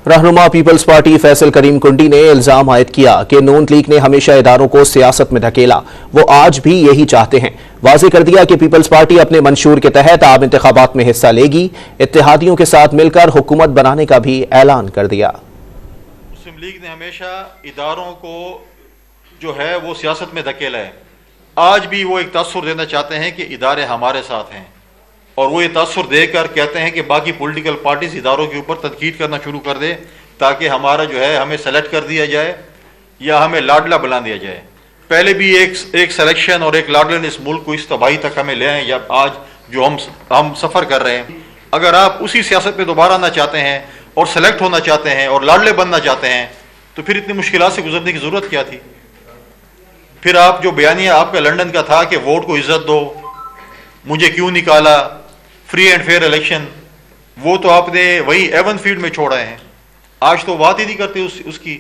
रहनुमा peoples party Faisal करीम कुंडी ने इल्जाम आयद किया कि नून लीग ने हमेशा इदारों को सियासत में धकेला। वो आज भी यही चाहते हैं। वाज़ेह कर दिया कि पीपल्स पार्टी अपने मंशूर के तहत आम इंतखाबात में हिस्सा लेगी। इत्तेहादियों के साथ मिलकर हुकूमत बनाने का भी ऐलान कर दिया। मुस्लिम लीग ने हमेशा इदारों को जो है वो सियासत में धकेला है। आज भी वो एक तासुर देना चाहते हैं कि इदारे हमारे साथ हैं, और वो ये तासुर देकर कहते हैं कि बाकी पॉलिटिकल पार्टीज इदारों के ऊपर तनकीद करना शुरू कर दे ताकि हमारा जो है हमें सेलेक्ट कर दिया जाए या हमें लाडला बना दिया जाए। पहले भी एक सिलेक्शन और एक लाडला ने इस मुल्क को इस तबाही तक हमें ले आए, या आज जो हम सफ़र कर रहे हैं। अगर आप उसी सियासत में दोबारा आना चाहते हैं और सेलेक्ट होना चाहते हैं और लाडले बनना चाहते हैं तो फिर इतनी मुश्किलात से गुजरने की ज़रूरत क्या थी? फिर आप जो बयानिया आपका लंदन का था कि वोट को इज्जत दो, मुझे क्यों निकाला, फ्री एंड फेयर इलेक्शन, वो तो आपने वही एवन फील्ड में छोड़ा है। आज तो बात ही नहीं करते उसकी।